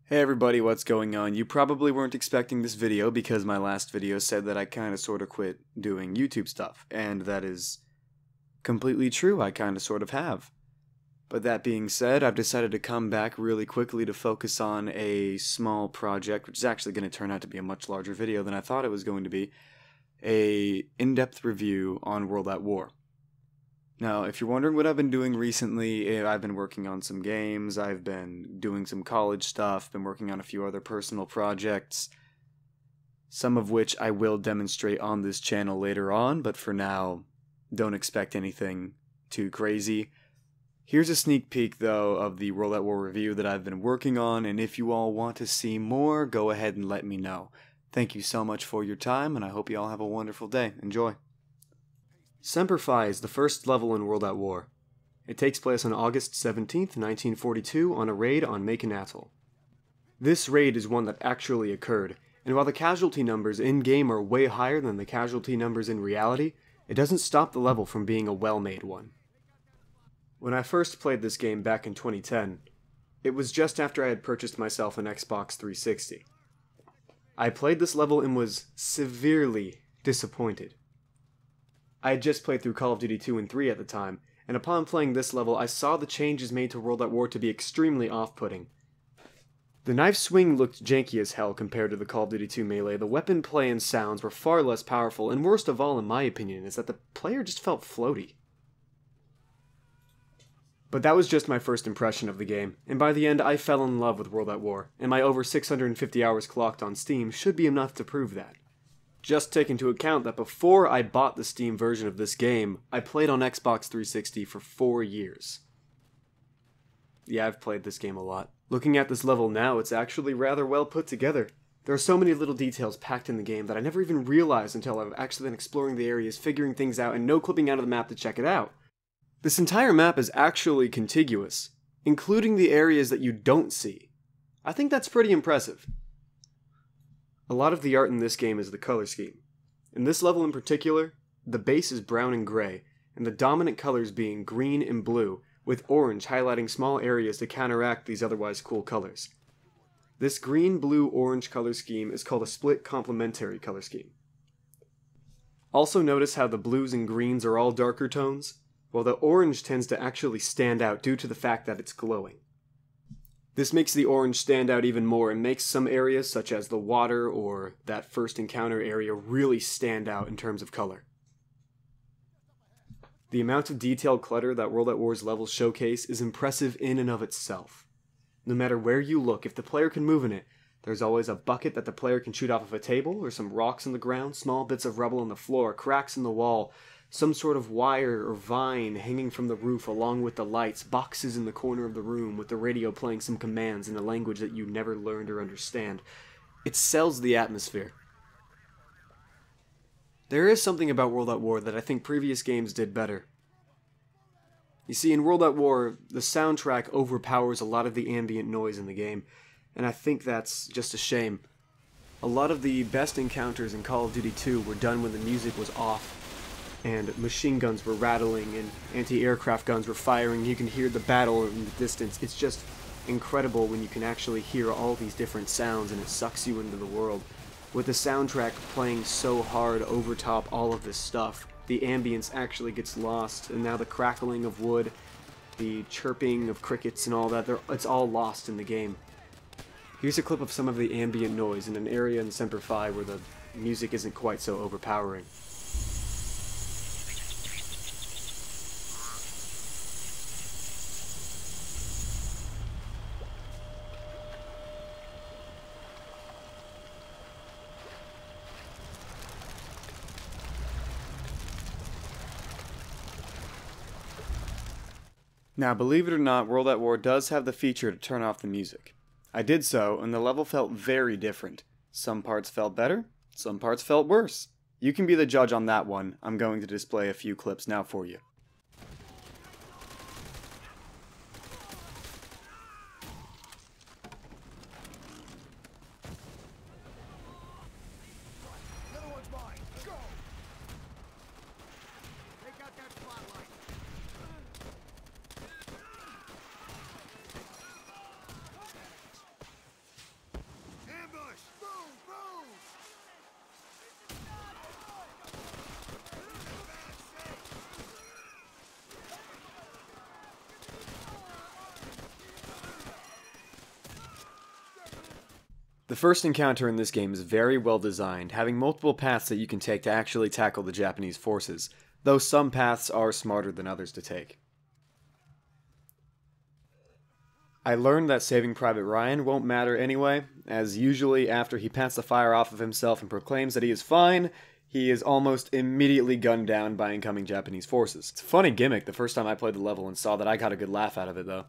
Hey everybody, what's going on? You probably weren't expecting this video because my last video said that I kinda sorta quit doing YouTube stuff, and that is completely true, I kinda sort of have. But that being said, I've decided to come back really quickly to focus on a small project, which is actually going to turn out to be a much larger video than I thought it was going to be, a in-depth review on World at War. Now, if you're wondering what I've been doing recently, I've been working on some games, I've been doing some college stuff, been working on a few other personal projects, some of which I will demonstrate on this channel later on, but for now, don't expect anything too crazy. Here's a sneak peek, though, of the World at War review that I've been working on, and if you all want to see more, go ahead and let me know. Thank you so much for your time, and I hope you all have a wonderful day. Enjoy. Semper Fi is the first level in World at War. It takes place on August 17th, 1942 on a raid on Macon Atoll. This raid is one that actually occurred, and while the casualty numbers in-game are way higher than the casualty numbers in reality, it doesn't stop the level from being a well-made one. When I first played this game back in 2010, it was just after I had purchased myself an Xbox 360. I played this level and was severely disappointed. I had just played through Call of Duty 2 and 3 at the time, and upon playing this level I saw the changes made to World at War to be extremely off-putting. The knife swing looked janky as hell compared to the Call of Duty 2 melee, the weapon play and sounds were far less powerful, and worst of all in my opinion is that the player just felt floaty. But that was just my first impression of the game, and by the end I fell in love with World at War, and my over 650 hours clocked on Steam should be enough to prove that. Just take into account that before I bought the Steam version of this game, I played on Xbox 360 for 4 years. Yeah, I've played this game a lot. Looking at this level now, it's actually rather well put together. There are so many little details packed in the game that I never even realized until I've actually been exploring the areas, figuring things out, and no clipping out of the map to check it out. This entire map is actually contiguous, including the areas that you don't see. I think that's pretty impressive. A lot of the art in this game is the color scheme. In this level in particular, the base is brown and gray, and the dominant colors being green and blue, with orange highlighting small areas to counteract these otherwise cool colors. This green, blue, orange color scheme is called a split complementary color scheme. Also notice how the blues and greens are all darker tones, while the orange tends to actually stand out due to the fact that it's glowing. This makes the orange stand out even more and makes some areas such as the water or that first encounter area really stand out in terms of color. The amount of detailed clutter that World at War's levels showcase is impressive in and of itself. No matter where you look, if the player can move in it, there's always a bucket that the player can shoot off of a table, or some rocks on the ground, small bits of rubble on the floor, cracks in the wall, some sort of wire or vine hanging from the roof along with the lights, boxes in the corner of the room with the radio playing some commands in a language that you never learned or understand. It sells the atmosphere. There is something about World at War that I think previous games did better. You see, in World at War, the soundtrack overpowers a lot of the ambient noise in the game, and I think that's just a shame. A lot of the best encounters in Call of Duty 2 were done when the music was off, and machine guns were rattling and anti-aircraft guns were firing. You can hear the battle in the distance. It's just incredible when you can actually hear all these different sounds and it sucks you into the world. With the soundtrack playing so hard over top all of this stuff, the ambience actually gets lost, and now the crackling of wood, the chirping of crickets and all that, it's all lost in the game. Here's a clip of some of the ambient noise in an area in Semper Fi where the music isn't quite so overpowering. Now, believe it or not, World at War does have the feature to turn off the music. I did so, and the level felt very different. Some parts felt better, some parts felt worse. You can be the judge on that one. I'm going to display a few clips now for you. The first encounter in this game is very well designed, having multiple paths that you can take to actually tackle the Japanese forces, though some paths are smarter than others to take. I learned that saving Private Ryan won't matter anyway, as usually after he pats the fire off of himself and proclaims that he is fine, he is almost immediately gunned down by incoming Japanese forces. It's a funny gimmick the first time I played the level and saw that. I got a good laugh out of it though.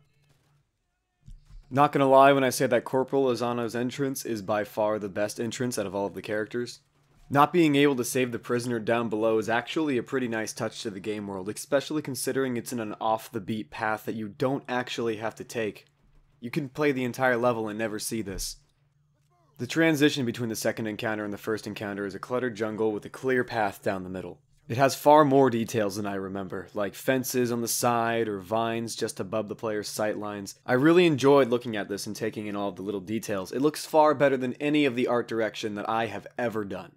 Not gonna lie when I say that Corporal Asano's entrance is by far the best entrance out of all of the characters. Not being able to save the prisoner down below is actually a pretty nice touch to the game world, especially considering it's in an off-the-beat path that you don't actually have to take. You can play the entire level and never see this. The transition between the second encounter and the first encounter is a cluttered jungle with a clear path down the middle. It has far more details than I remember, like fences on the side or vines just above the player's sight lines. I really enjoyed looking at this and taking in all of the little details. It looks far better than any of the art direction that I have ever done.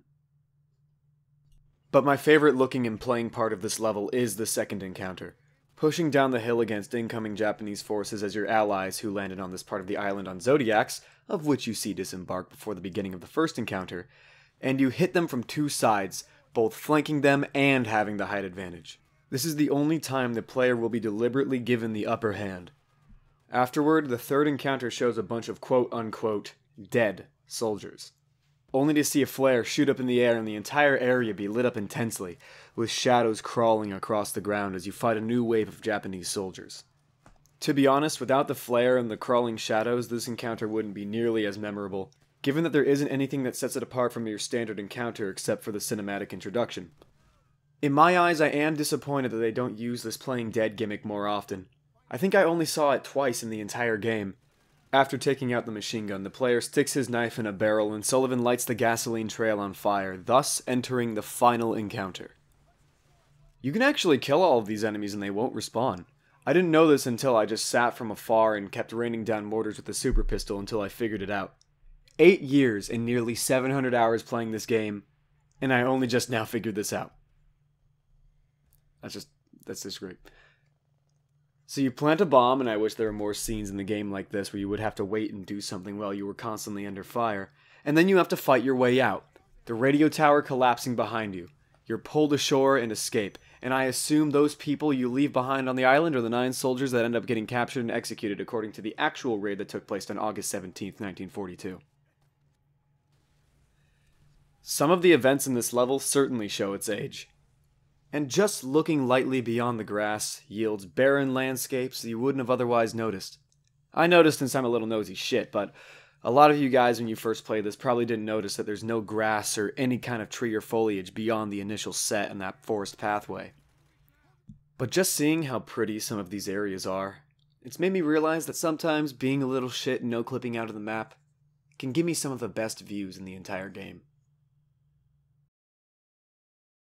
But my favorite looking and playing part of this level is the second encounter. Pushing down the hill against incoming Japanese forces as your allies who landed on this part of the island on Zodiacs, of which you see disembark before the beginning of the first encounter, and you hit them from two sides, both flanking them and having the height advantage. This is the only time the player will be deliberately given the upper hand. Afterward, the third encounter shows a bunch of quote-unquote dead soldiers, only to see a flare shoot up in the air and the entire area be lit up intensely, with shadows crawling across the ground as you fight a new wave of Japanese soldiers. To be honest, without the flare and the crawling shadows, this encounter wouldn't be nearly as memorable, given that there isn't anything that sets it apart from your standard encounter except for the cinematic introduction. In my eyes, I am disappointed that they don't use this playing dead gimmick more often. I think I only saw it twice in the entire game. After taking out the machine gun, the player sticks his knife in a barrel and Sullivan lights the gasoline trail on fire, thus entering the final encounter. You can actually kill all of these enemies and they won't respawn. I didn't know this until I just sat from afar and kept raining down mortars with the super pistol until I figured it out. 8 years and nearly 700 hours playing this game, and I only just now figured this out. That's just great. So you plant a bomb, and I wish there were more scenes in the game like this where you would have to wait and do something while you were constantly under fire, and then you have to fight your way out. The radio tower collapsing behind you. You're pulled ashore and escape, and I assume those people you leave behind on the island are the 9 soldiers that end up getting captured and executed according to the actual raid that took place on August 17th, 1942. Some of the events in this level certainly show its age. And just looking lightly beyond the grass yields barren landscapes you wouldn't have otherwise noticed. I noticed since I'm a little nosy shit, but a lot of you guys when you first played this probably didn't notice that there's no grass or any kind of tree or foliage beyond the initial set and that forest pathway. But just seeing how pretty some of these areas are, it's made me realize that sometimes being a little shit and no clipping out of the map can give me some of the best views in the entire game.